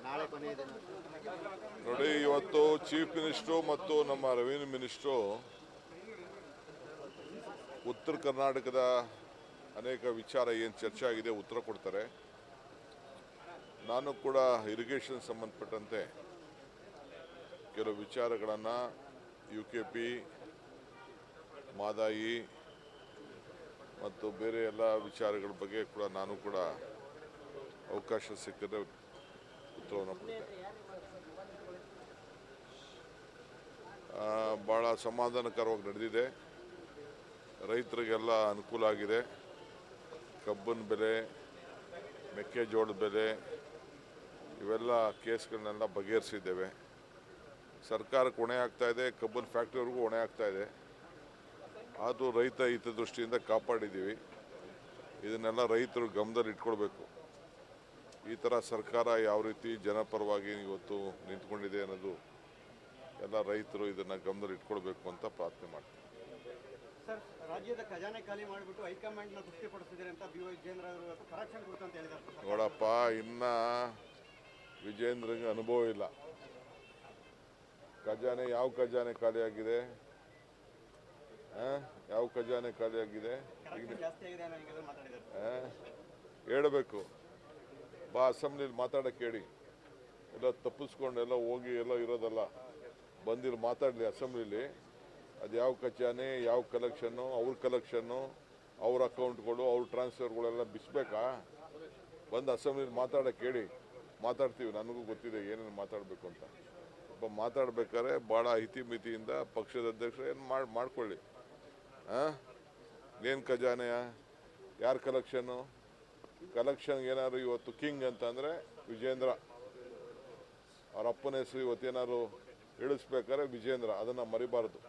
ನಾಳೆ ಕೊನೆಯ ದಿನ. ನೋಡಿ, ಇವತ್ತು ಚೀಫ್ ಮಿನಿಸ್ಟ್ರು ಮತ್ತು ನಮ್ಮ ರೆವಿನ್ಯೂ ಮಿನಿಸ್ಟ್ರು ಉತ್ತರ ಕರ್ನಾಟಕದ ಅನೇಕ ವಿಚಾರ ಏನು ಚರ್ಚೆ ಆಗಿದೆ ಉತ್ತರ ಕೊಡ್ತಾರೆ. ನಾನು ಕೂಡ ಇರಿಗೇಷನ್ ಸಂಬಂಧಪಟ್ಟಂತೆ ಕೆಲವು ವಿಚಾರಗಳನ್ನು UKP, ಮಾದಾಯಿ ಮತ್ತು ಬೇರೆ ಎಲ್ಲ ವಿಚಾರಗಳ ಬಗ್ಗೆ ಕೂಡ ನಾನು ಕೂಡ ಅವಕಾಶ ಸಿಕ್ಕಿದ್ರೆ ಉತ್ತರವನ್ನು ಕೊಡ್ತೇನೆ. ಭಾಳ ಸಮಾಧಾನಕರವಾಗಿ ನಡೆದಿದೆ. ರೈತರಿಗೆಲ್ಲ ಅನುಕೂಲ ಆಗಿದೆ. ಕಬ್ಬಿನ ಬೆಲೆ, ಮೆಕ್ಕೆಜೋಳದ ಬೆಲೆ ಇವೆಲ್ಲ ಕೇಸ್ಗಳನ್ನೆಲ್ಲ ಬಗೆಹರಿಸಿದ್ದೇವೆ. ಸರ್ಕಾರಕ್ಕೆ ಹೊಣೆ ಆಗ್ತಾ ಇದೆ, ಕಬ್ಬಿನ ಫ್ಯಾಕ್ಟ್ರಿಯವ್ರಿಗೂ ಹೊಣೆ ಆಗ್ತಾ ಇದೆ. ಆದರೂ ರೈತ ಹಿತದೃಷ್ಟಿಯಿಂದ ಕಾಪಾಡಿದ್ದೀವಿ. ಇದನ್ನೆಲ್ಲ ರೈತರು ಗಮನದಲ್ಲಿ ಇಟ್ಕೊಳ್ಬೇಕು. ಈ ಥರ ಸರ್ಕಾರ ಯಾವ ರೀತಿ ಜನಪರವಾಗಿ ಇವತ್ತು ನಿಂತ್ಕೊಂಡಿದೆ ಅನ್ನೋದು ಎಲ್ಲ ರೈತರು ಇದನ್ನು ಗಮನದಲ್ಲಿ ಇಟ್ಕೊಳ್ಬೇಕು ಅಂತ ಪ್ರಾರ್ಥನೆ ಮಾಡ್ತೀನಿ. ಸರ್, ರಾಜ್ಯದ ಖಜಾನೆ ಖಾಲಿ ಮಾಡಿಬಿಟ್ಟು ಹೈಕಮಾಂಡ್ನ ತೃಪ್ತಿಪಡಿಸಿದ್ದಾರೆ ಅಂತ ವಿಜೇಂದ್ರ ಅವರು ಕರೆಕ್ಷನ್ ಕೊಡ್ತು ಅಂತ ಹೇಳಿದ್ದಾರೆ. ನೋಡಪ್ಪ, ಇನ್ನು ವಿಜೇಂದ್ರಂಗೆ ಅನುಭವ ಇಲ್ಲ. ಖಜಾನೆ ಯಾವ ಖಜಾನೆ ಖಾಲಿಯಾಗಿದೆ? ಯಾವ ಖಜಾನೆ ಖಾಲಿಯಾಗಿದೆ? ಹೇಳಬೇಕು. ಬಾ, ಅಸೆಂಬ್ಲಿಲಿ ಮಾತಾಡೋಕ್ಕೆ ಹೇಳಿ. ಎಲ್ಲ ತಪ್ಪಿಸ್ಕೊಂಡು ಎಲ್ಲ ಹೋಗಿ ಎಲ್ಲ ಇರೋದಲ್ಲ, ಬಂದಿರು ಮಾತಾಡಲಿ ಅಸೆಂಬ್ಲಿಲಿ. ಅದು ಯಾವ ಖಜಾನೆ, ಯಾವ ಕಲೆಕ್ಷನ್ನು, ಅವ್ರ ಕಲೆಕ್ಷನ್ನು, ಅವ್ರ ಅಕೌಂಟ್ಗಳು, ಅವ್ರ ಟ್ರಾನ್ಸ್ಫರ್ಗಳೆಲ್ಲ ಬಿಸ್ಬೇಕಾ? ಬಂದು ಅಸೆಂಬ್ಲಿಲಿ ಮಾತಾಡೋಕ್ಕೆ ಹೇಳಿ. ಮಾತಾಡ್ತೀವಿ. ನನಗೂ ಗೊತ್ತಿದೆ ಏನೇನು ಮಾತಾಡಬೇಕು ಅಂತ. ಒಬ್ಬ ಮಾತಾಡ್ಬೇಕಾದ್ರೆ ಭಾಳ ಹಿತಿಮಿತಿಯಿಂದ ಪಕ್ಷದ ಅಧ್ಯಕ್ಷರು ಏನು ಮಾಡ್ಕೊಳ್ಳಿ. ಏನು ಖಜಾನೆಯ, ಯಾರು ಕಲೆಕ್ಷನ್ನು? ಕಲೆಕ್ಷನ್ ಏನಾದ್ರು ಇವತ್ತು ಕಿಂಗ್ ಅಂತಂದರೆ ವಿಜೇಂದ್ರ. ಅವ್ರ ಅಪ್ಪನ ಹೆಸರು ಇವತ್ತೇನಾದ್ರು ಇಳಿಸ್ಬೇಕಾದ್ರೆ ವಿಜೇಂದ್ರ, ಅದನ್ನು ಮರಿಬಾರ್ದು.